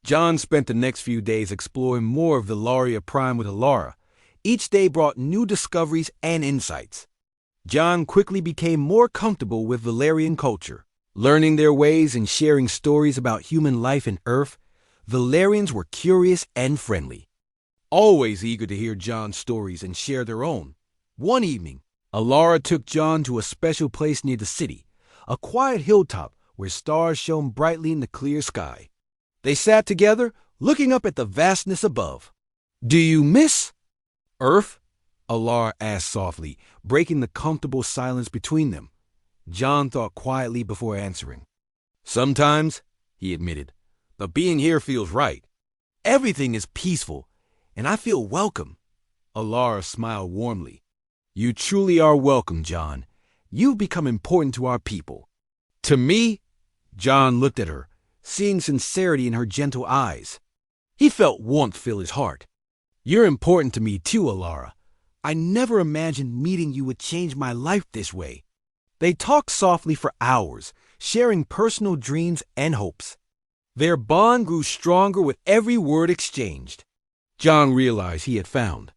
John spent the next few days exploring more of Velaria Prime with Alara. Each day brought new discoveries and insights. John quickly became more comfortable with Valerian culture. Learning their ways and sharing stories about human life and Earth, Valerians were curious and friendly, always eager to hear John's stories and share their own. One evening, Alara took John to a special place near the city, a quiet hilltop where stars shone brightly in the clear sky. They sat together, looking up at the vastness above. "Do you miss Earth?" Alara asked softly, breaking the comfortable silence between them. John thought quietly before answering. "Sometimes," he admitted, "but being here feels right. Everything is peaceful, and I feel welcome." Alara smiled warmly. "You truly are welcome, John. You've become important to our people." "To me?" John looked at her, seeing sincerity in her gentle eyes. He felt warmth fill his heart. "You're important to me too, Alara. I never imagined meeting you would change my life this way." They talked softly for hours, sharing personal dreams and hopes. Their bond grew stronger with every word exchanged. John realized he had found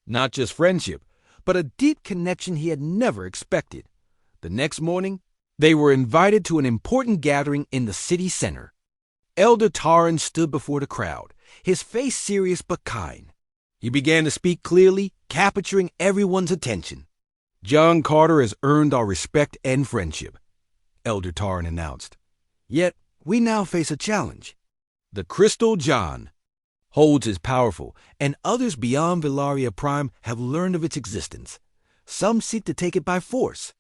not just friendship, but a deep connection he had never expected. The next morning, they were invited to an important gathering in the city center. Elder Taran stood before the crowd, his face serious but kind. He began to speak clearly, capturing everyone's attention. "John Carter has earned our respect and friendship," Elder Taran announced. "Yet, we now face a challenge. The Crystal John holds is powerful, and others beyond Velaria Prime have learned of its existence. Some seek to take it by force."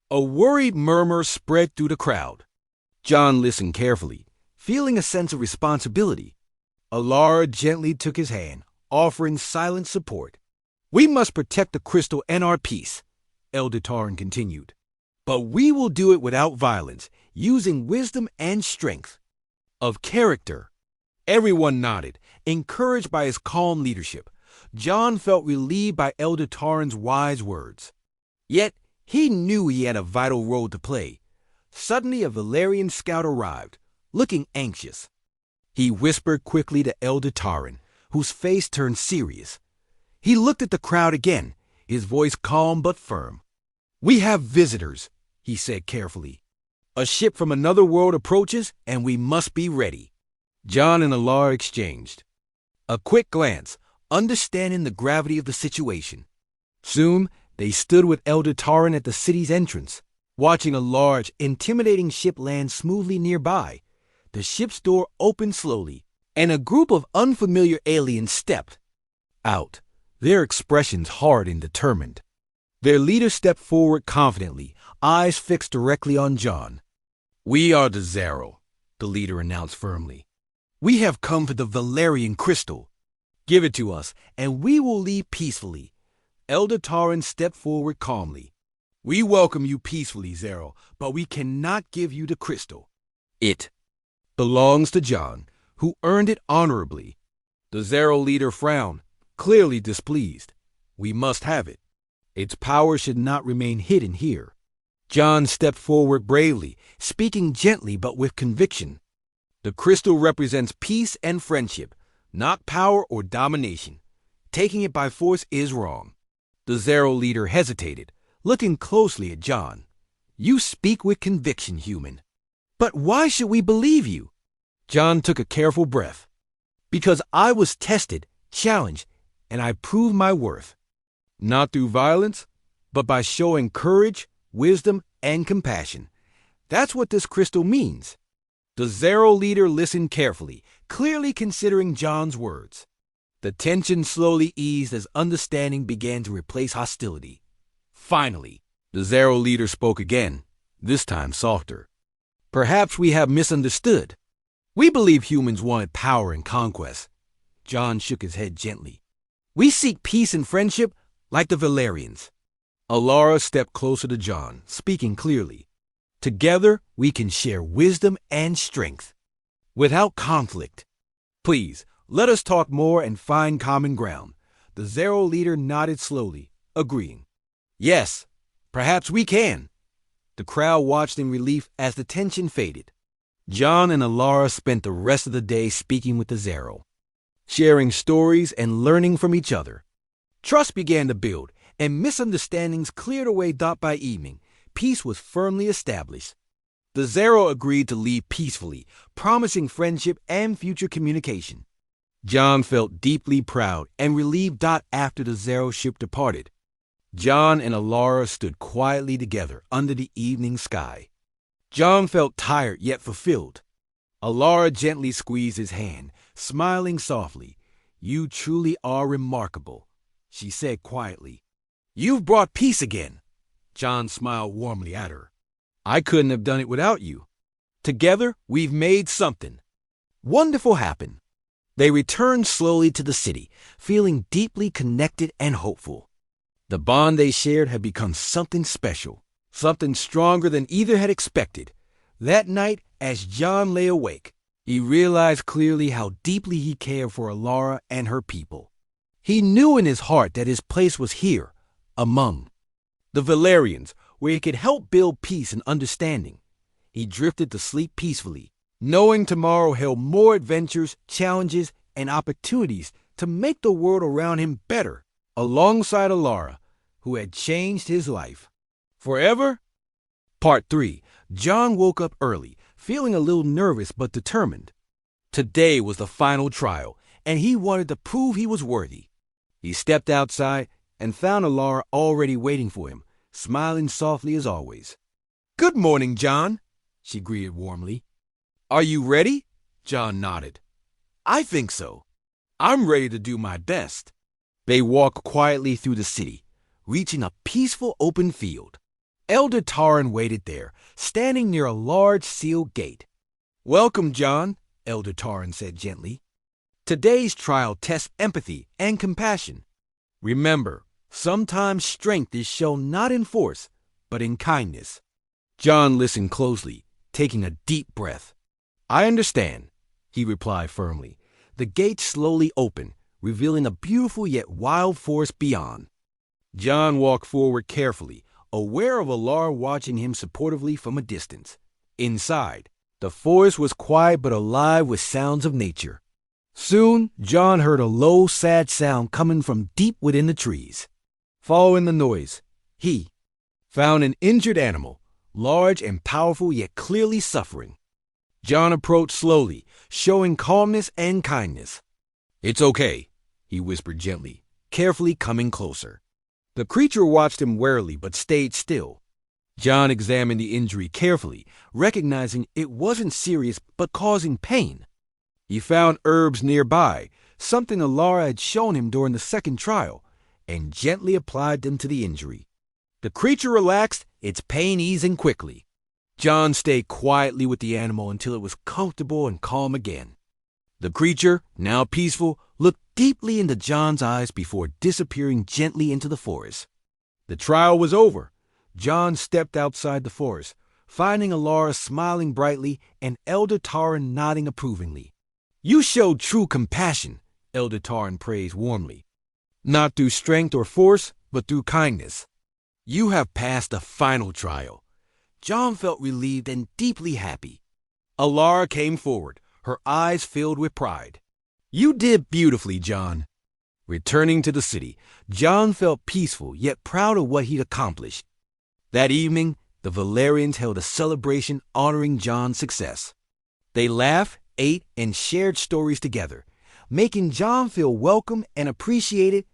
A worried murmur spread through the crowd. John listened carefully, feeling a sense of responsibility. Alara gently took his hand, offering silent support. "We must protect the crystal and our peace," Elder Taran continued. "But we will do it without violence, using wisdom and strength of character." Everyone nodded, encouraged by his calm leadership. John felt relieved by Elder Taran's wise words. Yet, he knew he had a vital role to play. Suddenly, a Valerian scout arrived, looking anxious. He whispered quickly to Elder Taran, whose face turned serious. He looked at the crowd again, his voice calm but firm. "We have visitors," he said carefully. "A ship from another world approaches, and we must be ready." John and Alara exchanged a quick glance, understanding the gravity of the situation. Soon, they stood with Elder Taran at the city's entrance, watching a large, intimidating ship land smoothly nearby. The ship's door opened slowly, and a group of unfamiliar aliens stepped out, their expressions hard and determined. Their leader stepped forward confidently, eyes fixed directly on John. "We are the Zero," the leader announced firmly. "We have come for the Valerian crystal. Give it to us, and we will leave peacefully." Elder Taran stepped forward calmly. "We welcome you peacefully, Zero, but we cannot give you the crystal. It belongs to John, who earned it honorably." The Zero leader frowned, clearly displeased. "We must have it. Its power should not remain hidden here." John stepped forward bravely, speaking gently but with conviction. "The crystal represents peace and friendship, not power or domination. Taking it by force is wrong." The Zero leader hesitated, looking closely at John. "You speak with conviction, human. But why should we believe you?" John took a careful breath. "Because I was tested, challenged, and I proved my worth. Not through violence, but by showing courage, wisdom, and compassion. That's what this crystal means." The Zero leader listened carefully, clearly considering John's words. The tension slowly eased as understanding began to replace hostility. Finally, the Zero leader spoke again, this time softer. "Perhaps we have misunderstood. We believe humans wanted power and conquest." John shook his head gently. "We seek peace and friendship like the Valerians." Alara stepped closer to John, speaking clearly. "Together, we can share wisdom and strength, without conflict. Please, let us talk more and find common ground." The Zero leader nodded slowly, agreeing. "Yes, perhaps we can." The crowd watched in relief as the tension faded. John and Alara spent the rest of the day speaking with the Zero, sharing stories and learning from each other. Trust began to build, and misunderstandings cleared away. By evening, peace was firmly established. The Zero agreed to leave peacefully, promising friendship and future communication. John felt deeply proud and relieved. After the Zero ship departed, John and Alara stood quietly together under the evening sky. John felt tired yet fulfilled. Alara gently squeezed his hand, smiling softly. "You truly are remarkable," she said quietly. "You've brought peace again." John smiled warmly at her. "I couldn't have done it without you. Together, we've made something wonderful happen." They returned slowly to the city, feeling deeply connected and hopeful. The bond they shared had become something special, something stronger than either had expected. That night, as John lay awake, he realized clearly how deeply he cared for Alara and her people. He knew in his heart that his place was here, among the Valerians, where he could help build peace and understanding. He drifted to sleep peacefully, knowing tomorrow held more adventures, challenges, and opportunities to make the world around him better, alongside Alara, who had changed his life forever. Part 3. John woke up early, feeling a little nervous but determined. Today was the final trial, and he wanted to prove he was worthy. He stepped outside and found Alara already waiting for him, smiling softly as always. "Good morning, John," she greeted warmly. "Are you ready?" John nodded. "I think so. I'm ready to do my best." They walked quietly through the city, reaching a peaceful open field. Elder Taran waited there, standing near a large sealed gate. "Welcome, John," Elder Taran said gently. "Today's trial tests empathy and compassion. Remember, sometimes strength is shown not in force, but in kindness." John listened closely, taking a deep breath. "I understand," he replied firmly. The gate slowly opened, revealing a beautiful yet wild forest beyond. John walked forward carefully, aware of Alara watching him supportively from a distance. Inside, the forest was quiet but alive with sounds of nature. Soon, John heard a low, sad sound coming from deep within the trees. Following the noise, he found an injured animal, large and powerful yet clearly suffering. John approached slowly, showing calmness and kindness. "It's okay," he whispered gently, carefully coming closer. The creature watched him warily but stayed still. John examined the injury carefully, recognizing it wasn't serious but causing pain. He found herbs nearby, something Alara had shown him during the second trial, and gently applied them to the injury. The creature relaxed, its pain easing quickly. John stayed quietly with the animal until it was comfortable and calm again. The creature, now peaceful, looked deeply into John's eyes before disappearing gently into the forest. The trial was over. John stepped outside the forest, finding Alara smiling brightly and Elder Taran nodding approvingly. "You showed true compassion," Elder Taran praised warmly. "Not through strength or force, but through kindness. You have passed the final trial." John felt relieved and deeply happy. Alara came forward, her eyes filled with pride. "You did beautifully, John." Returning to the city, John felt peaceful yet proud of what he'd accomplished. That evening, the Valerians held a celebration honoring John's success. They laughed, ate, and shared stories together, making John feel welcome and appreciated.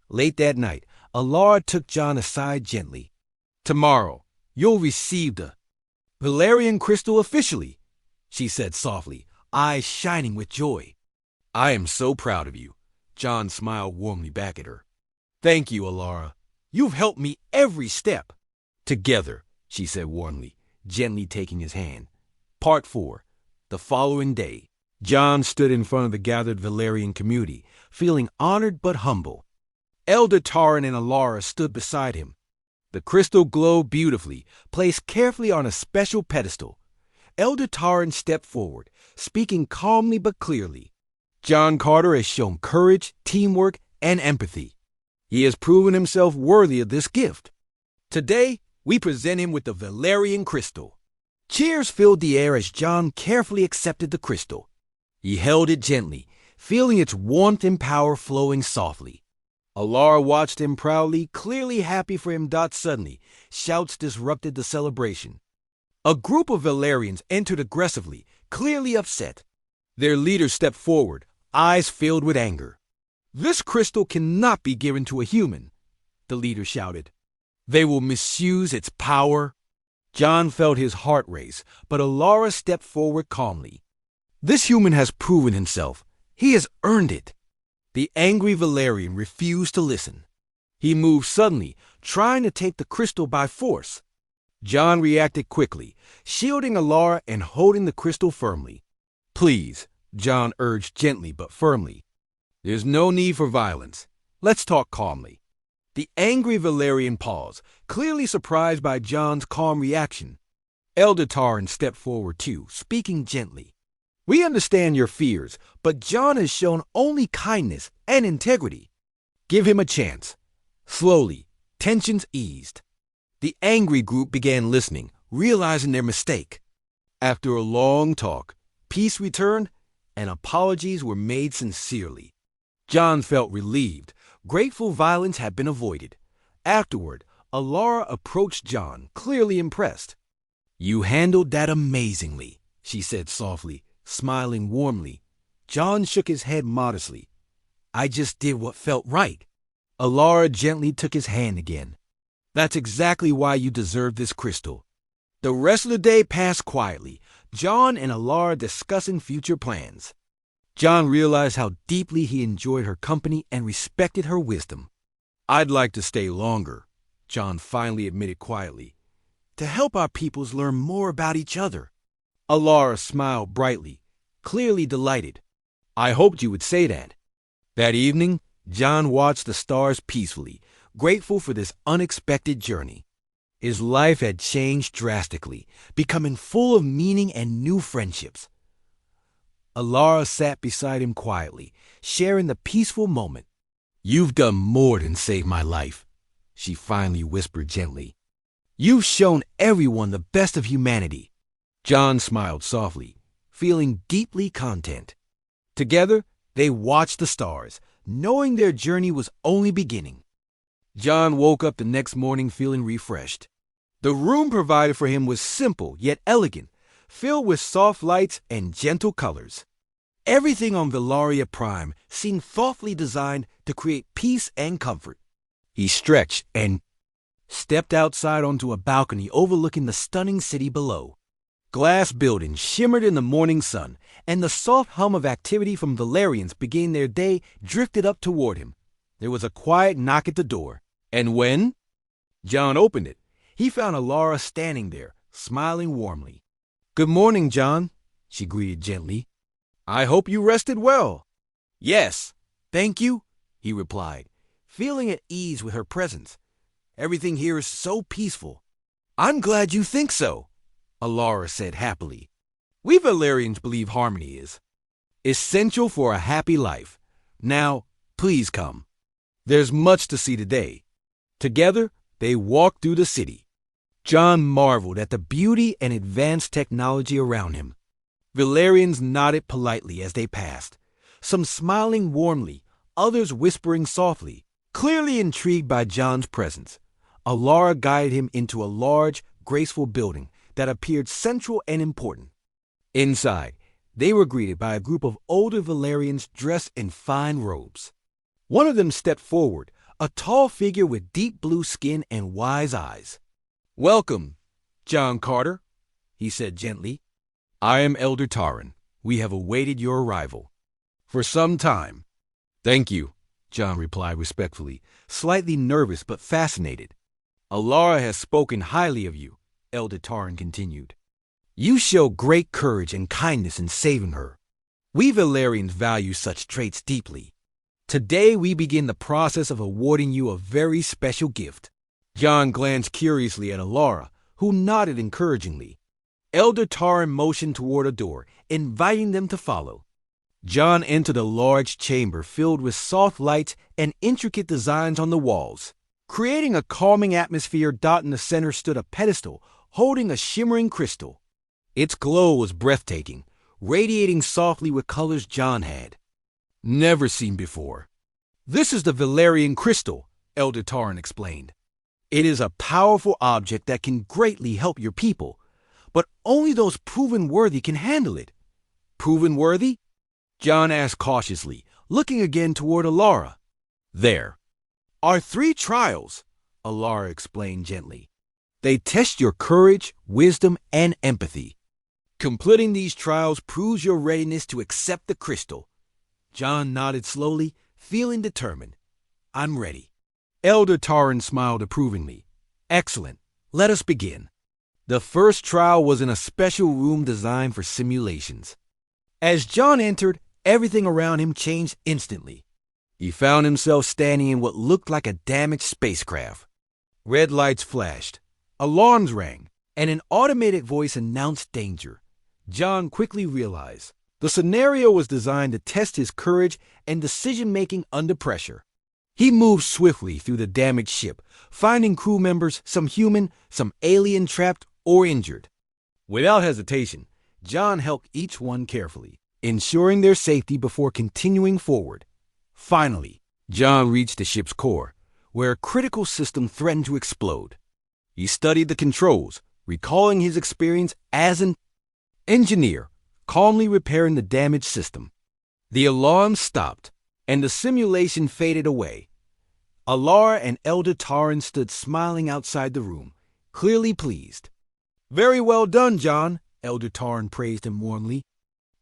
Late that night, Alara took John aside gently. "Tomorrow, you'll receive the Valerian crystal officially," she said softly, eyes shining with joy. "I am so proud of you." John smiled warmly back at her. "Thank you, Alara. You've helped me every step." "Together," she said warmly, gently taking his hand. Part 4. The following day, John stood in front of the gathered Valerian community, feeling honored but humble. Elder Taran and Alara stood beside him. The crystal glowed beautifully, placed carefully on a special pedestal. Elder Taran stepped forward, speaking calmly but clearly. "John Carter has shown courage, teamwork, and empathy. He has proven himself worthy of this gift. Today, we present him with the Valerian crystal." Cheers filled the air as John carefully accepted the crystal. He held it gently, feeling its warmth and power flowing softly. Alara watched him proudly, clearly happy for him. Suddenly, shouts disrupted the celebration. A group of Valerians entered aggressively, clearly upset. Their leader stepped forward, eyes filled with anger. "This crystal cannot be given to a human," the leader shouted. "They will misuse its power." John felt his heart race, but Alara stepped forward calmly. "This human has proven himself. He has earned it." The angry Valerian refused to listen. He moved suddenly, trying to take the crystal by force. John reacted quickly, shielding Alara and holding the crystal firmly. "Please," John urged gently but firmly. "There's no need for violence. Let's talk calmly." The angry Valerian paused, clearly surprised by John's calm reaction. Elder Taran stepped forward too, speaking gently. "We understand your fears, but John has shown only kindness and integrity. Give him a chance." Slowly, tensions eased. The angry group began listening, realizing their mistake. After a long talk, peace returned and apologies were made sincerely. John felt relieved. Grateful violence had been avoided. Afterward, Alara approached John, clearly impressed. "You handled that amazingly," she said softly, smiling warmly. John shook his head modestly. "I just did what felt right." Alara gently took his hand again. "That's exactly why you deserve this crystal." The rest of the day passed quietly, John and Alara discussing future plans. John realized how deeply he enjoyed her company and respected her wisdom. "I'd like to stay longer," John finally admitted quietly, "to help our peoples learn more about each other." Alara smiled brightly, clearly delighted. "I hoped you would say that." That evening, John watched the stars peacefully, grateful for this unexpected journey. His life had changed drastically, becoming full of meaning and new friendships. Alara sat beside him quietly, sharing the peaceful moment. "You've done more than save my life," she finally whispered gently. "You've shown everyone the best of humanity." John smiled softly, feeling deeply content. Together, they watched the stars, knowing their journey was only beginning. John woke up the next morning feeling refreshed. The room provided for him was simple yet elegant, filled with soft lights and gentle colors. Everything on Velaria Prime seemed thoughtfully designed to create peace and comfort. He stretched and stepped outside onto a balcony overlooking the stunning city below. Glass buildings shimmered in the morning sun, and the soft hum of activity from Valerians beginning their day drifted up toward him. There was a quiet knock at the door, and when John opened it, he found Alara standing there, smiling warmly. "Good morning, John," she greeted gently. "I hope you rested well." "Yes, thank you," he replied, feeling at ease with her presence. "Everything here is so peaceful." "I'm glad you think so," Alara said happily. "We Valerians believe harmony is essential for a happy life. Now, please come. There's much to see today." Together, they walked through the city. John marveled at the beauty and advanced technology around him. Valerians nodded politely as they passed, some smiling warmly, others whispering softly. Clearly intrigued by John's presence, Alara guided him into a large, graceful building that appeared central and important. Inside, they were greeted by a group of older Valerians dressed in fine robes. One of them stepped forward, a tall figure with deep blue skin and wise eyes. "Welcome, John Carter," he said gently. "I am Elder Taran. We have awaited your arrival for some time." "Thank you," John replied respectfully, slightly nervous but fascinated. "Alara has spoken highly of you," Elder Taran continued. "You show great courage and kindness in saving her. We Valerians value such traits deeply. Today we begin the process of awarding you a very special gift." John glanced curiously at Alara, who nodded encouragingly. Elder Taran motioned toward a door, inviting them to follow. John entered a large chamber filled with soft lights and intricate designs on the walls. Creating a calming atmosphere, in the center stood a pedestal holding a shimmering crystal. Its glow was breathtaking, radiating softly with colors John had never seen before. This is the Valerian crystal, Elder Tarn explained. It is a powerful object that can greatly help your people, but only those proven worthy can handle it. Proven worthy? John asked cautiously, looking again toward Alara. There are 3 trials, Alara explained gently. They test your courage, wisdom, and empathy. Completing these trials proves your readiness to accept the crystal. John nodded slowly, feeling determined. I'm ready. Elder Tarn smiled approvingly. Excellent. Let us begin. The first trial was in a special room designed for simulations. As John entered, everything around him changed instantly. He found himself standing in what looked like a damaged spacecraft. Red lights flashed, alarms rang, and an automated voice announced danger. John quickly realized the scenario was designed to test his courage and decision-making under pressure. He moved swiftly through the damaged ship, finding crew members, some human, some alien trapped or injured. Without hesitation, John helped each one carefully, ensuring their safety before continuing forward. Finally, John reached the ship's core, where a critical system threatened to explode. He studied the controls, recalling his experience as an engineer, calmly repairing the damaged system. The alarm stopped, and the simulation faded away. Alara and Elder Tarn stood smiling outside the room, clearly pleased. Very well done, John, Elder Tarn praised him warmly.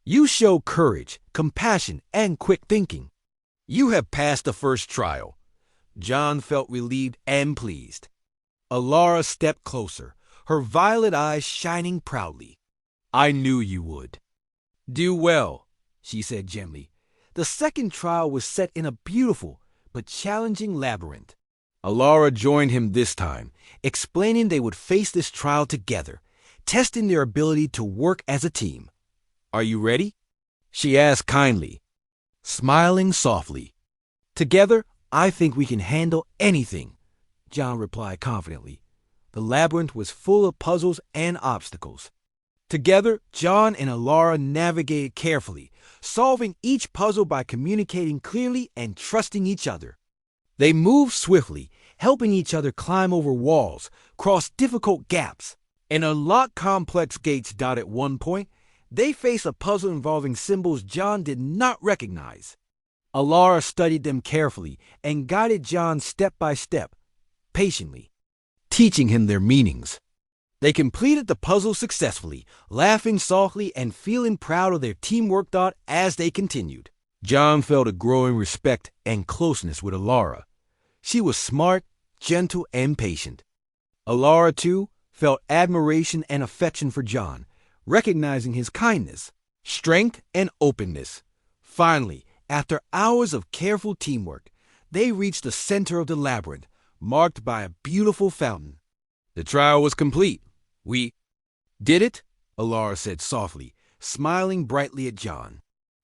You show courage, compassion, and quick thinking. You have passed the first trial. John felt relieved and pleased. Alara stepped closer, her violet eyes shining proudly. I knew you would. Do well, she said gently. The second trial was set in a beautiful but challenging labyrinth. Alara joined him this time, explaining they would face this trial together, testing their ability to work as a team. Are you ready? She asked kindly, smiling softly. Together, I think we can handle anything, John replied confidently. The labyrinth was full of puzzles and obstacles. Together, John and Alara navigated carefully, solving each puzzle by communicating clearly and trusting each other. They moved swiftly, helping each other climb over walls, cross difficult gaps, and unlock complex gates. At one point, they faced a puzzle involving symbols John did not recognize. Alara studied them carefully and guided John step by step, patiently, teaching him their meanings. They completed the puzzle successfully, laughing softly and feeling proud of their teamwork. As they continued, John felt a growing respect and closeness with Alara. She was smart, gentle, and patient. Alara, too, felt admiration and affection for John, recognizing his kindness, strength, and openness. Finally, after hours of careful teamwork, they reached the center of the labyrinth, marked by a beautiful fountain. The trial was complete. We did it, Alara said softly, smiling brightly at John.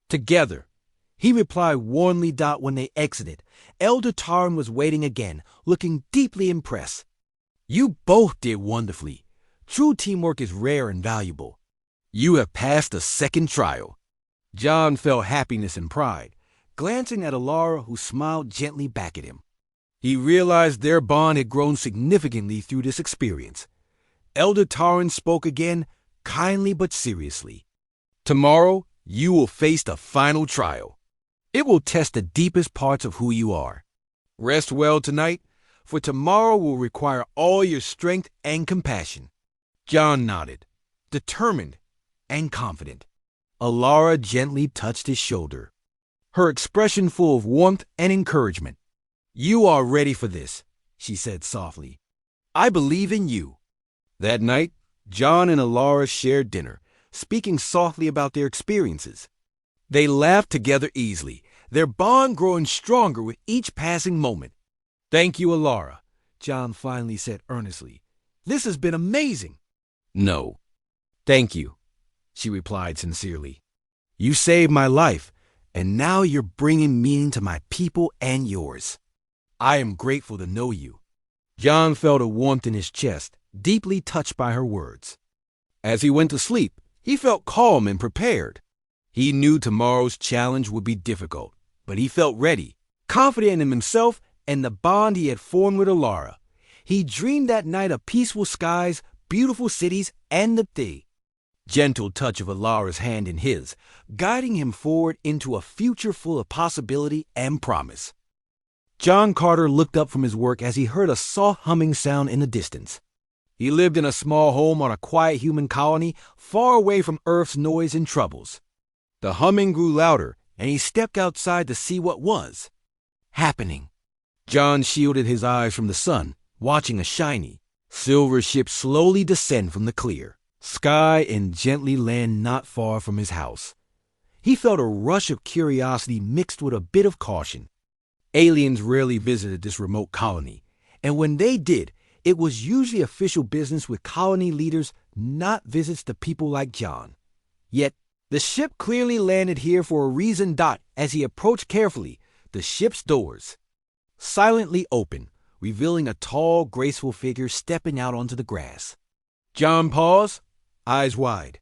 Together, he replied warmly. When they exited, Elder Tarn was waiting again, looking deeply impressed. You both did wonderfully. True teamwork is rare and valuable. You have passed the second trial. John felt happiness and pride, glancing at Alara, who smiled gently back at him. He realized their bond had grown significantly through this experience. Elder Tarn spoke again, kindly but seriously. Tomorrow, you will face the final trial. It will test the deepest parts of who you are. Rest well tonight, for tomorrow will require all your strength and compassion. John nodded, determined and confident. Alara gently touched his shoulder, her expression full of warmth and encouragement. You are ready for this, she said softly. I believe in you. That night, John and Alara shared dinner, speaking softly about their experiences. They laughed together easily, their bond growing stronger with each passing moment. Thank you, Alara, John finally said earnestly. This has been amazing. No, thank you, she replied sincerely. You saved my life, and now you're bringing meaning to my people and yours. I am grateful to know you. John felt a warmth in his chest, deeply touched by her words. As he went to sleep, he felt calm and prepared. He knew tomorrow's challenge would be difficult, but he felt ready, confident in himself and the bond he had formed with Alara. He dreamed that night of peaceful skies, beautiful cities, and the gentle touch of Alara's hand in his, guiding him forward into a future full of possibility and promise. John Carter looked up from his work as he heard a soft humming sound in the distance. He lived in a small home on a quiet human colony, far away from Earth's noise and troubles. The humming grew louder, and he stepped outside to see what was happening. John shielded his eyes from the sun, watching a shiny, silver ship slowly descend from the clear sky and gently land not far from his house. He felt a rush of curiosity mixed with a bit of caution. Aliens rarely visited this remote colony, and when they did, it was usually official business with colony leaders, not visits to people like John. Yet, the ship clearly landed here for a reason. As he approached carefully, the ship's doors silently opened, revealing a tall, graceful figure stepping out onto the grass. John paused, eyes wide.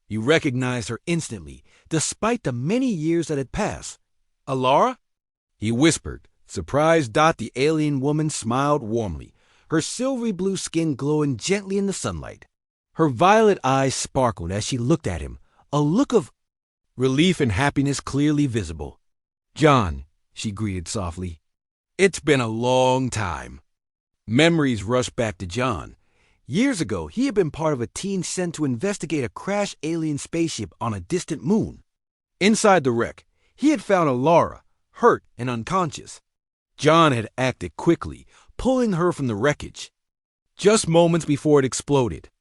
He recognized her instantly, despite the many years that had passed. "Alara?" he whispered, surprised. The alien woman smiled warmly, her silvery blue skin glowing gently in the sunlight. Her violet eyes sparkled as she looked at him, a look of relief and happiness clearly visible. "John," she greeted softly. "It's been a long time." Memories rushed back to John. Years ago, he had been part of a team sent to investigate a crashed alien spaceship on a distant moon. Inside the wreck, he had found Alara, hurt and unconscious. John had acted quickly, pulling her from the wreckage, just moments before it exploded.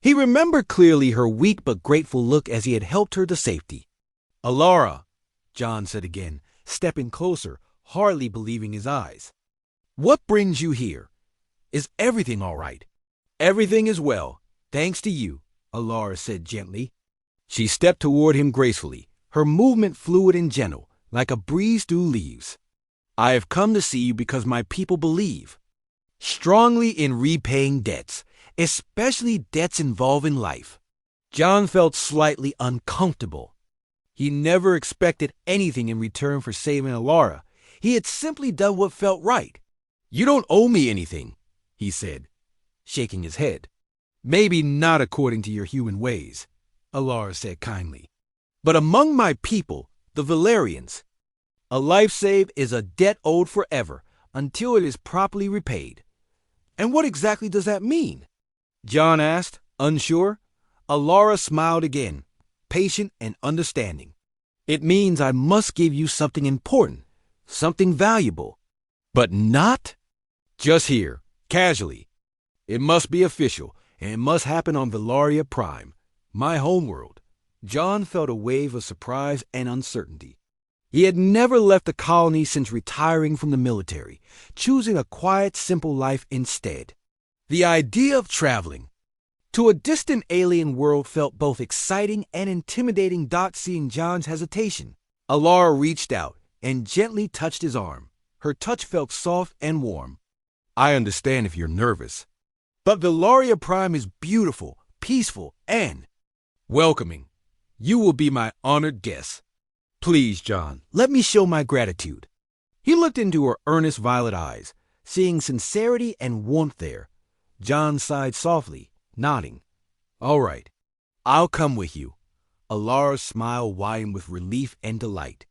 He remembered clearly her weak but grateful look as he had helped her to safety. "Alara," John said again, stepping closer, hardly believing his eyes. "What brings you here? Is everything all right?" "Everything is well, thanks to you," Alara said gently. She stepped toward him gracefully, her movement fluid and gentle, like a breeze through leaves. "I have come to see you because my people believe strongly in repaying debts, especially debts involving life." John felt slightly uncomfortable. He never expected anything in return for saving Alara. He had simply done what felt right. "You don't owe me anything," he said, shaking his head. "Maybe not according to your human ways," Alara said kindly. "But among my people, the Valerians, a life saved is a debt owed forever until it is properly repaid." "And what exactly does that mean?" John asked, unsure. Alara smiled again, patient and understanding. "It means I must give you something important, something valuable, but not just here, casually. It must be official, and it must happen on Valaria Prime, my homeworld." John felt a wave of surprise and uncertainty. He had never left the colony since retiring from the military, choosing a quiet, simple life instead. The idea of traveling to a distant alien world felt both exciting and intimidating. Seeing John's hesitation, Alara reached out and gently touched his arm. Her touch felt soft and warm. "I understand if you're nervous, but Valaria Prime is beautiful, peaceful, and welcoming. You will be my honored guest. Please, John, let me show my gratitude." He looked into her earnest violet eyes, seeing sincerity and warmth there. John sighed softly, nodding. "All right, I'll come with you." Alara's smile widened with relief and delight.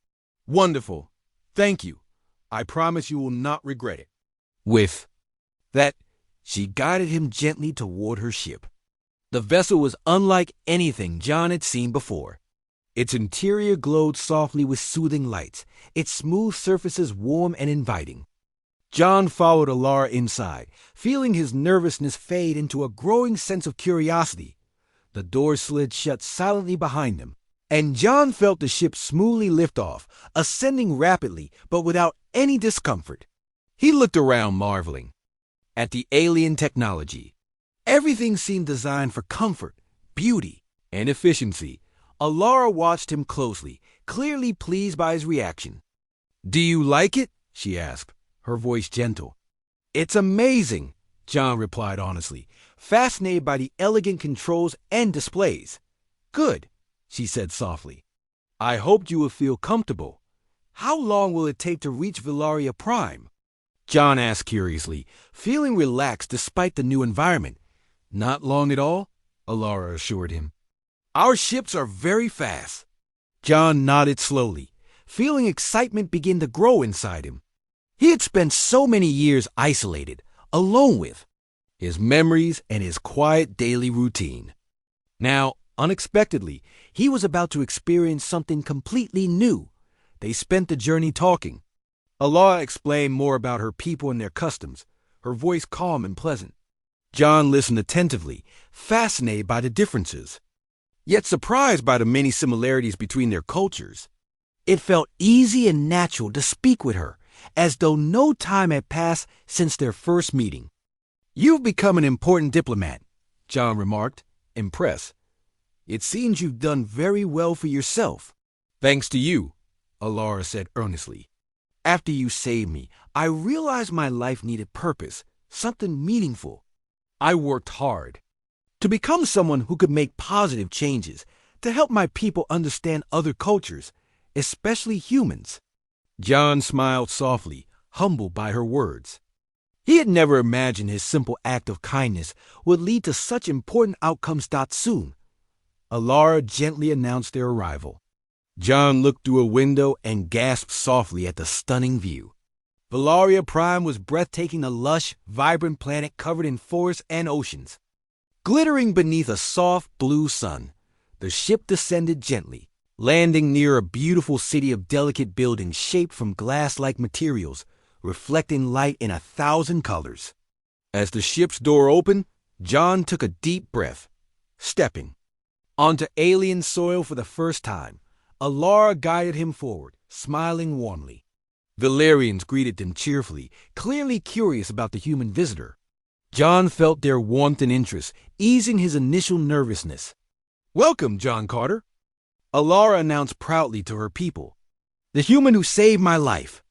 "Wonderful. Thank you. I promise you will not regret it." With that, she guided him gently toward her ship. The vessel was unlike anything John had seen before. Its interior glowed softly with soothing lights, its smooth surfaces warm and inviting. John followed Alara inside, feeling his nervousness fade into a growing sense of curiosity. The door slid shut silently behind them, and John felt the ship smoothly lift off, ascending rapidly but without any discomfort. He looked around, marveling at the alien technology. Everything seemed designed for comfort, beauty, and efficiency. Alara watched him closely, clearly pleased by his reaction. "Do you like it?" she asked, her voice gentle. "It's amazing," John replied honestly, fascinated by the elegant controls and displays. "Good," she said softly. "I hoped you would feel comfortable. How long will it take to reach Villaria Prime?" John asked curiously, feeling relaxed despite the new environment. "Not long at all," Alara assured him. "Our ships are very fast." John nodded slowly, feeling excitement begin to grow inside him. He had spent so many years isolated, alone with his memories and his quiet daily routine. Now, unexpectedly, he was about to experience something completely new. They spent the journey talking. Alara explained more about her people and their customs, her voice calm and pleasant. John listened attentively, fascinated by the differences, yet surprised by the many similarities between their cultures. It felt easy and natural to speak with her, as though no time had passed since their first meeting. "You've become an important diplomat," John remarked, impressed. "It seems you've done very well for yourself." "Thanks to you," Alara said earnestly. "After you saved me, I realized my life needed purpose, something meaningful. I worked hard to become someone who could make positive changes, to help my people understand other cultures, especially humans." John smiled softly, humbled by her words. He had never imagined his simple act of kindness would lead to such important outcomes soon. Alara gently announced their arrival. John looked through a window and gasped softly at the stunning view. Villaria Prime was breathtaking, a lush, vibrant planet covered in forests and oceans. Glittering beneath a soft blue sun, the ship descended gently, landing near a beautiful city of delicate buildings shaped from glass-like materials, reflecting light in 1,000 colors. As the ship's door opened, John took a deep breath. Stepping onto alien soil for the first time, Alara guided him forward, smiling warmly. Valerians greeted them cheerfully, clearly curious about the human visitor. John felt their warmth and interest, easing his initial nervousness. "Welcome, John Carter," Alara announced proudly to her people. "The human who saved my life."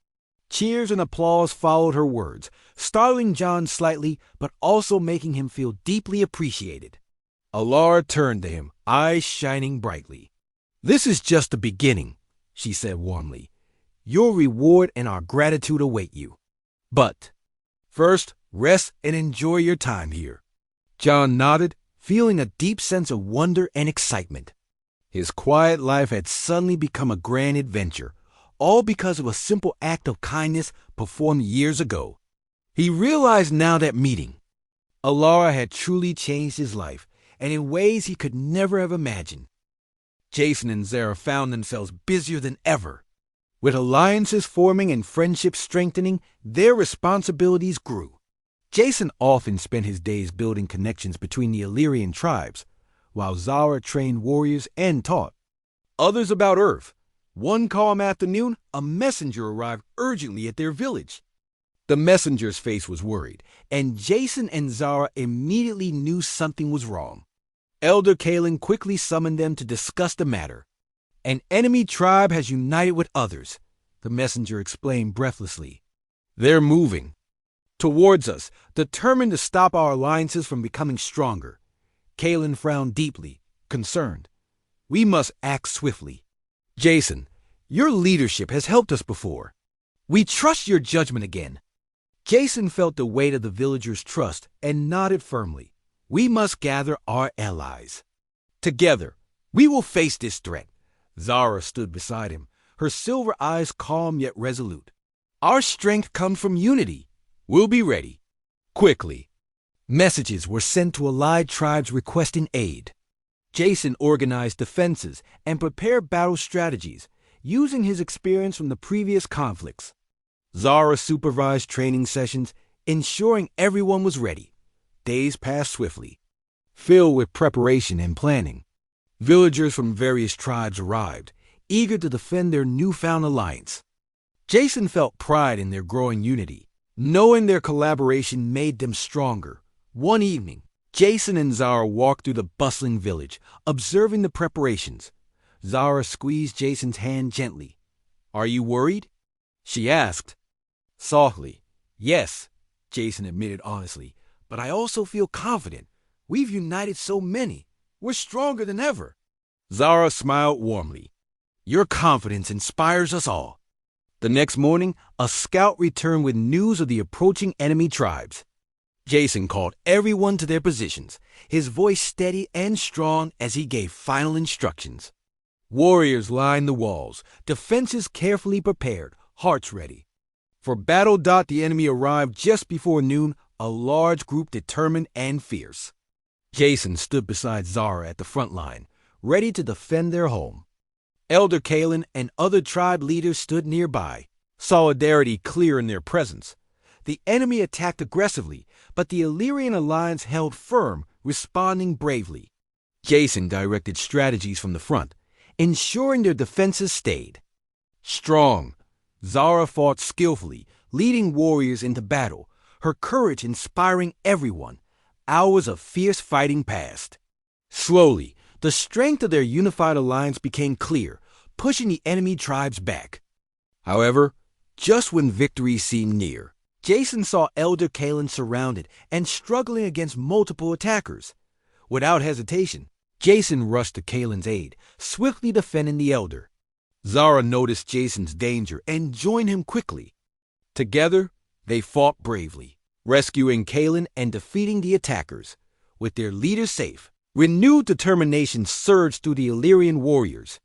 Cheers and applause followed her words, startling John slightly, but also making him feel deeply appreciated. Alara turned to him, eyes shining brightly. "This is just the beginning," she said warmly. "Your reward and our gratitude await you. But first, rest and enjoy your time here." John nodded, feeling a deep sense of wonder and excitement. His quiet life had suddenly become a grand adventure, all because of a simple act of kindness performed years ago. He realized now that meeting Alara had truly changed his life, and in ways he could never have imagined. Jason and Zara found themselves busier than ever. With alliances forming and friendships strengthening, their responsibilities grew. Jason often spent his days building connections between the Illyrian tribes, while Zara trained warriors and taught others about Earth. One calm afternoon, a messenger arrived urgently at their village. The messenger's face was worried, and Jason and Zara immediately knew something was wrong. Elder Kalen quickly summoned them to discuss the matter. "An enemy tribe has united with others," the messenger explained breathlessly. "They're moving towards us, determined to stop our alliances from becoming stronger." Kalen frowned deeply, concerned. "We must act swiftly. Jason, your leadership has helped us before. We trust your judgment again." Jason felt the weight of the villagers' trust and nodded firmly. "We must gather our allies. Together, we will face this threat." Zara stood beside him, her silver eyes calm yet resolute. "Our strength comes from unity. We'll be ready." Quickly, messages were sent to allied tribes requesting aid. Jason organized defenses and prepared battle strategies, using his experience from the previous conflicts. Zara supervised training sessions, ensuring everyone was ready. Days passed swiftly, filled with preparation and planning. Villagers from various tribes arrived, eager to defend their newfound alliance. Jason felt pride in their growing unity, knowing their collaboration made them stronger. One evening, Jason and Zara walked through the bustling village, observing the preparations. Zara squeezed Jason's hand gently. "Are you worried?" she asked. Softly. "Yes," Jason admitted honestly, "but I also feel confident. We've united so many. We're stronger than ever. Zara smiled warmly. Your confidence inspires us all. The next morning, a scout returned with news of the approaching enemy tribes. Jason called everyone to their positions, his voice steady and strong as he gave final instructions. Warriors lined the walls, defenses carefully prepared, hearts ready. For battle. The enemy arrived just before noon, a large group determined and fierce. Jason stood beside Zara at the front line, ready to defend their home. Elder Kalen and other tribe leaders stood nearby, solidarity clear in their presence. The enemy attacked aggressively, but the Illyrian alliance held firm, responding bravely. Jason directed strategies from the front, ensuring their defenses stayed strong. Zara fought skillfully, leading warriors into battle, her courage inspiring everyone. Hours of fierce fighting passed. Slowly, the strength of their unified alliance became clear, pushing the enemy tribes back. However, just when victory seemed near, Jason saw Elder Kalen surrounded and struggling against multiple attackers. Without hesitation, Jason rushed to Kalen's aid, swiftly defending the Elder. Zara noticed Jason's danger and joined him quickly. Together, they fought bravely, rescuing Kalen and defeating the attackers. With their leader safe, renewed determination surged through the Illyrian warriors.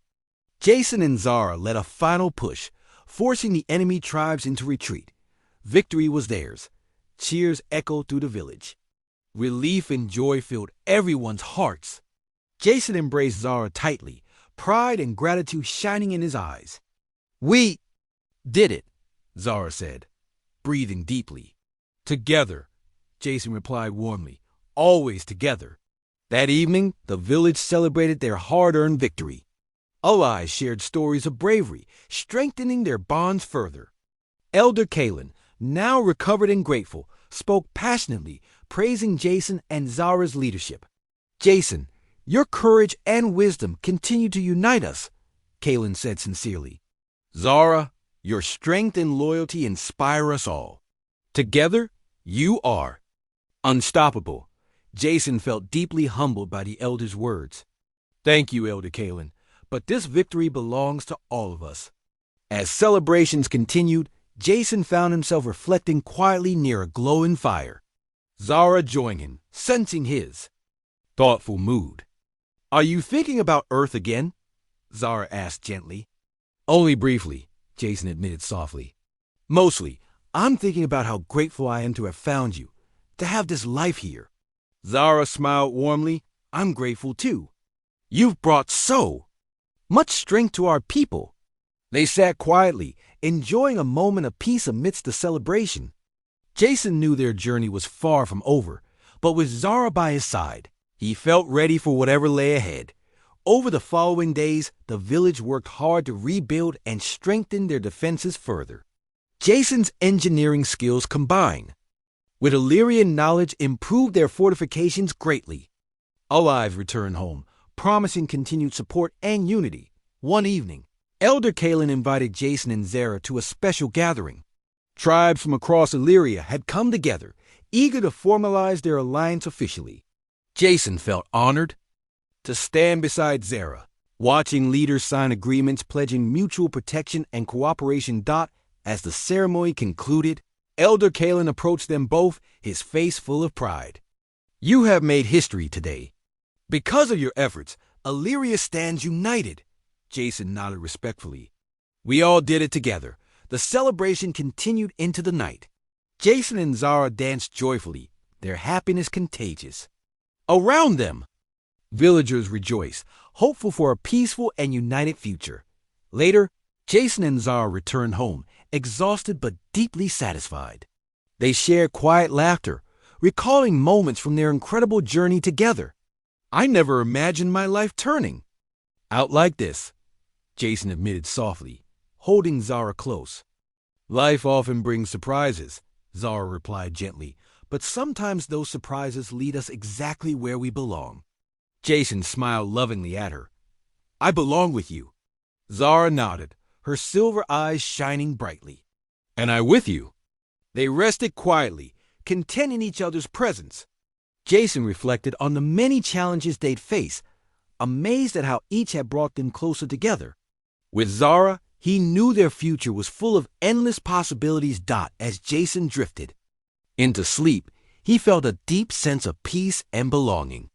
Jason and Zara led a final push, forcing the enemy tribes into retreat. Victory was theirs. Cheers echoed through the village. Relief and joy filled everyone's hearts. Jason embraced Zara tightly, pride and gratitude shining in his eyes. We did it, Zara said, breathing deeply. Together, Jason replied warmly, always together. That evening, the village celebrated their hard-earned victory. Allies shared stories of bravery, strengthening their bonds further. Elder Kalen, now recovered and grateful, spoke passionately, praising Jason and Zara's leadership. Jason, your courage and wisdom continue to unite us, Kalen said sincerely. Zara, your strength and loyalty inspire us all. Together, you are unstoppable. Jason felt deeply humbled by the elder's words. Thank you, Elder Kalen, but this victory belongs to all of us. As celebrations continued, Jason found himself reflecting quietly near a glowing fire. Zara joined him, sensing his thoughtful mood. Are you thinking about Earth again? Zara asked gently. Only briefly, Jason admitted softly. Mostly, I'm thinking about how grateful I am to have found you, to have this life here. Zara smiled warmly. I'm grateful too. You've brought so much strength to our people. They sat quietly, enjoying a moment of peace amidst the celebration. Jason knew their journey was far from over, but with Zara by his side, he felt ready for whatever lay ahead. Over the following days, the village worked hard to rebuild and strengthen their defenses further. Jason's engineering skills combined with Illyrian knowledge improved their fortifications greatly. Allies returned home, promising continued support and unity. One evening, Elder Kalen invited Jason and Zara to a special gathering. Tribes from across Illyria had come together, eager to formalize their alliance officially. Jason felt honored to stand beside Zara, watching leaders sign agreements pledging mutual protection and cooperation. As the ceremony concluded, Elder Kalen approached them both, his face full of pride. You have made history today. Because of your efforts, Illyria stands united. Jason nodded respectfully. We all did it together. The celebration continued into the night. Jason and Zara danced joyfully, their happiness contagious. Around them, villagers rejoiced, hopeful for a peaceful and united future. Later, Jason and Zara returned home, exhausted but deeply satisfied. They shared quiet laughter, recalling moments from their incredible journey together. I never imagined my life turning out like this, Jason admitted softly, holding Zara close. Life often brings surprises, Zara replied gently, but sometimes those surprises lead us exactly where we belong. Jason smiled lovingly at her. I belong with you. Zara nodded, her silver eyes shining brightly. And I with you. They rested quietly, content in each other's presence. Jason reflected on the many challenges they'd face, amazed at how each had brought them closer together. With Zara, he knew their future was full of endless possibilities. As Jason drifted into sleep, he felt a deep sense of peace and belonging.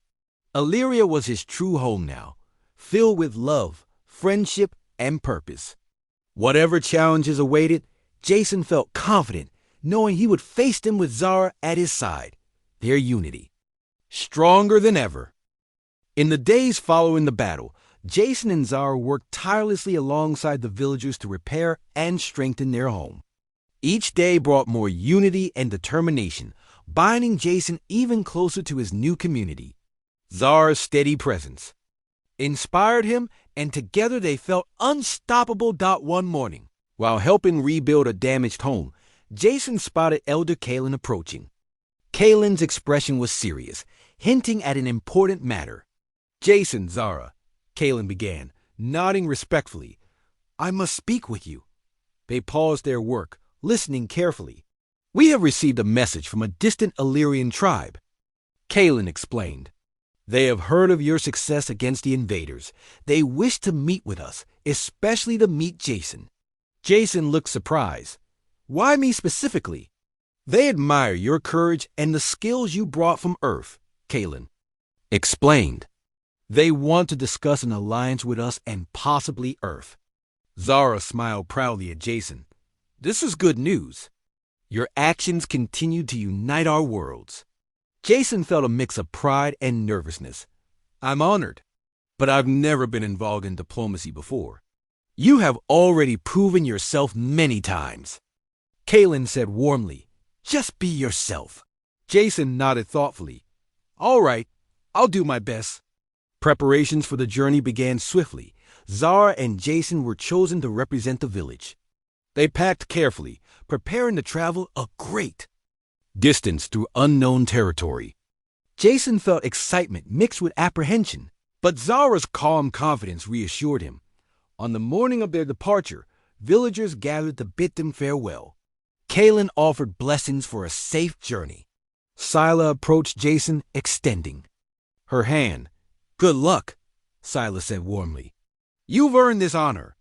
Illyria was his true home now, filled with love, friendship, and purpose. Whatever challenges awaited, Jason felt confident, knowing he would face them with Zara at his side, their unity stronger than ever. In the days following the battle, Jason and Zara worked tirelessly alongside the villagers to repair and strengthen their home. Each day brought more unity and determination, binding Jason even closer to his new community. Zara's steady presence inspired him, and together they felt unstoppable. One morning, while helping rebuild a damaged home, Jason spotted Elder Kalen approaching. Kalen's expression was serious, hinting at an important matter. "Jason, Zara," Kalen began, nodding respectfully. "I must speak with you." They paused their work, listening carefully. "We have received a message from a distant Illyrian tribe," Kalen explained. "They have heard of your success against the invaders. They wish to meet with us, especially to meet Jason." Jason looked surprised. "Why me specifically?" "They admire your courage and the skills you brought from Earth," Kalen explained. "They want to discuss an alliance with us and possibly Earth." Zara smiled proudly at Jason. "This is good news. Your actions continue to unite our worlds." Jason felt a mix of pride and nervousness. "I'm honored, but I've never been involved in diplomacy before." "You have already proven yourself many times," Kalen said warmly. "Just be yourself." Jason nodded thoughtfully. "All right, I'll do my best." Preparations for the journey began swiftly. Zara and Jason were chosen to represent the village. They packed carefully, preparing to travel a great distance through unknown territory. Jason felt excitement mixed with apprehension, but Zara's calm confidence reassured him. On the morning of their departure, villagers gathered to bid them farewell. Kalen offered blessings for a safe journey. Scylla approached Jason, extending her hand. "Good luck," Scylla said warmly. "You've earned this honor."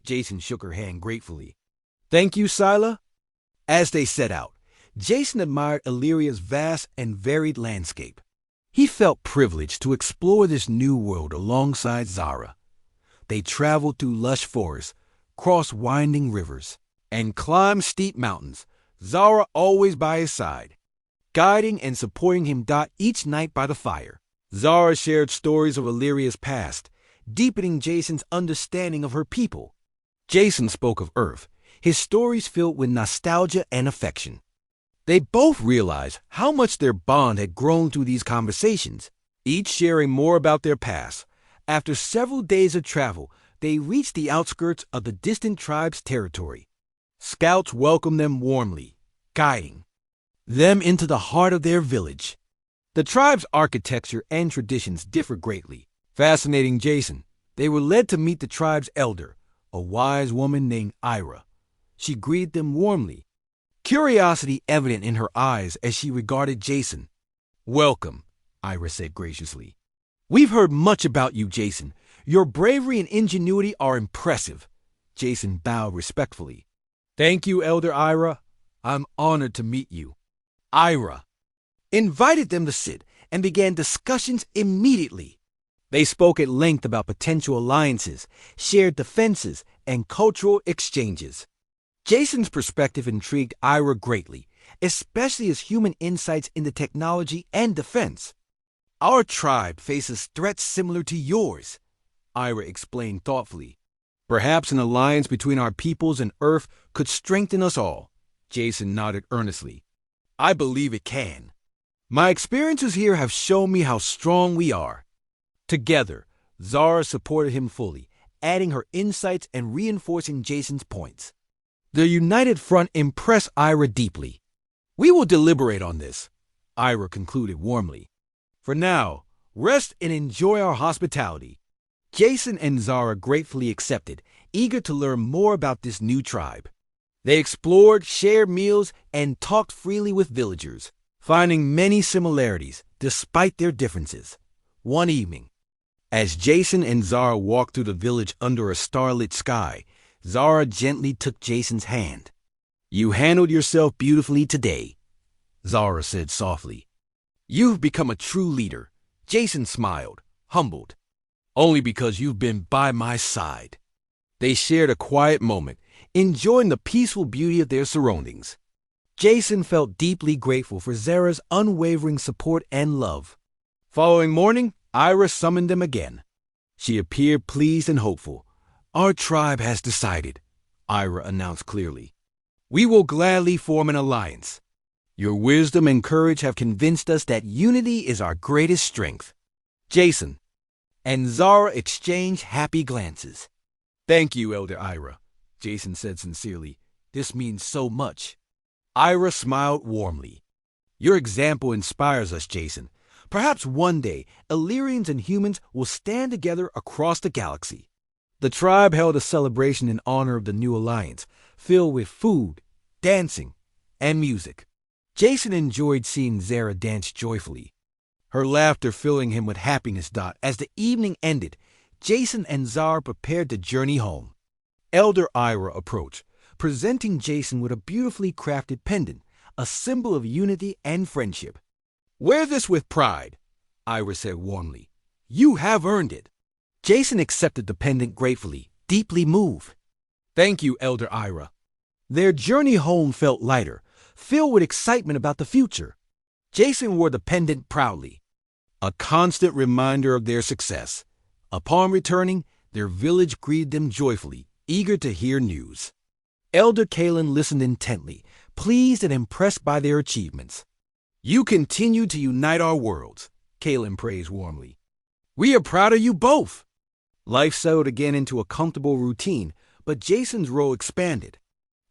Jason shook her hand gratefully. "Thank you, Scylla." As they set out, Jason admired Illyria's vast and varied landscape. He felt privileged to explore this new world alongside Zara. They traveled through lush forests, crossed winding rivers, and climbed steep mountains, Zara always by his side, guiding and supporting him. Each night by the fire, Zara shared stories of Illyria's past, deepening Jason's understanding of her people. Jason spoke of Earth, his stories filled with nostalgia and affection. They both realized how much their bond had grown through these conversations, each sharing more about their past. After several days of travel, they reached the outskirts of the distant tribe's territory. Scouts welcomed them warmly, guiding them into the heart of their village. The tribe's architecture and traditions differed greatly. Fascinating Jason, they were led to meet the tribe's elder, a wise woman named Ira. She greeted them warmly, curiosity evident in her eyes as she regarded Jason. "Welcome," Ira said graciously. "We've heard much about you, Jason. Your bravery and ingenuity are impressive." Jason bowed respectfully. "Thank you, Elder Ira. I'm honored to meet you." Ira invited them to sit and began discussions immediately. They spoke at length about potential alliances, shared defenses, and cultural exchanges. Jason's perspective intrigued Ira greatly, especially his human insights into technology and defense. "Our tribe faces threats similar to yours," Ira explained thoughtfully. "Perhaps an alliance between our peoples and Earth could strengthen us all." Jason nodded earnestly. "I believe it can. My experiences here have shown me how strong we are." Together, Zara supported him fully, adding her insights and reinforcing Jason's points. Their united front impressed Ira deeply. "We will deliberate on this," Ira concluded warmly. "For now, rest and enjoy our hospitality." Jason and Zara gratefully accepted, eager to learn more about this new tribe. They explored, shared meals, and talked freely with villagers, finding many similarities despite their differences. One evening, as Jason and Zara walked through the village under a starlit sky, Zara gently took Jason's hand. "You handled yourself beautifully today," Zara said softly. "You've become a true leader." Jason smiled, humbled. "Only because you've been by my side." They shared a quiet moment, enjoying the peaceful beauty of their surroundings. Jason felt deeply grateful for Zara's unwavering support and love. Following morning, Ira summoned them again. She appeared pleased and hopeful. "Our tribe has decided," Ira announced clearly. "We will gladly form an alliance. Your wisdom and courage have convinced us that unity is our greatest strength." Jason and Zara exchanged happy glances. "Thank you, Elder Ira," Jason said sincerely. "This means so much." Ira smiled warmly. "Your example inspires us, Jason. Perhaps one day, Illyrians and humans will stand together across the galaxy." The tribe held a celebration in honor of the new alliance, filled with food, dancing, and music. Jason enjoyed seeing Zara dance joyfully, her laughter filling him with happiness. As the evening ended, Jason and Zara prepared to journey home. Elder Ira approached, presenting Jason with a beautifully crafted pendant, a symbol of unity and friendship. "Wear this with pride," Ira said warmly. "You have earned it." Jason accepted the pendant gratefully, deeply moved. "Thank you, Elder Ira." Their journey home felt lighter, filled with excitement about the future. Jason wore the pendant proudly, a constant reminder of their success. Upon returning, their village greeted them joyfully, eager to hear news. Elder Kalen listened intently, pleased and impressed by their achievements. "You continue to unite our worlds," Kalen praised warmly. "We are proud of you both." Life settled again into a comfortable routine, but Jason's role expanded.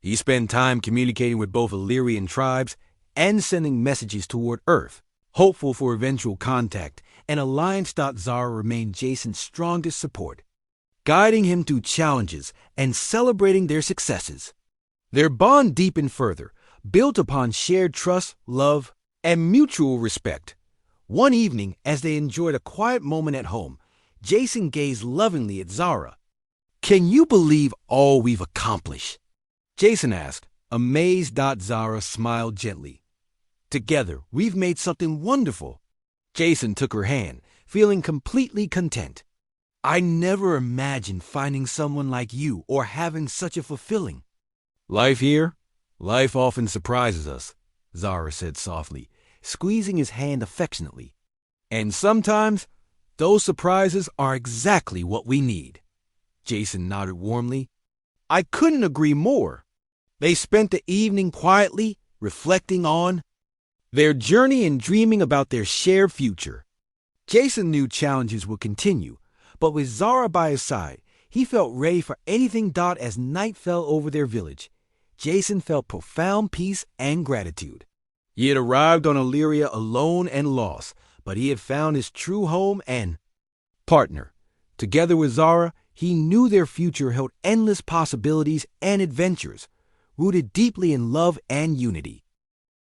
He spent time communicating with both Illyrian tribes and sending messages toward Earth, hopeful for eventual contact, and Alliance. Zara remained Jason's strongest support, guiding him through challenges and celebrating their successes. Their bond deepened further, built upon shared trust, love, and mutual respect. One evening, as they enjoyed a quiet moment at home, Jason gazed lovingly at Zara. "Can you believe all we've accomplished?" Jason asked, amazed. Zara smiled gently. "Together, we've made something wonderful." Jason took her hand, feeling completely content. "I never imagined finding someone like you or having such a fulfilling." Life often surprises us," Zara said softly, squeezing his hand affectionately. "And sometimes, those surprises are exactly what we need." Jason nodded warmly. "I couldn't agree more." They spent the evening quietly, reflecting on their journey and dreaming about their shared future. Jason knew challenges would continue, but with Zara by his side, he felt ready for anything. As night fell over their village, Jason felt profound peace and gratitude. He had arrived on Illyria alone and lost, but he had found his true home and partner. Together with Zara, he knew their future held endless possibilities and adventures, rooted deeply in love and unity.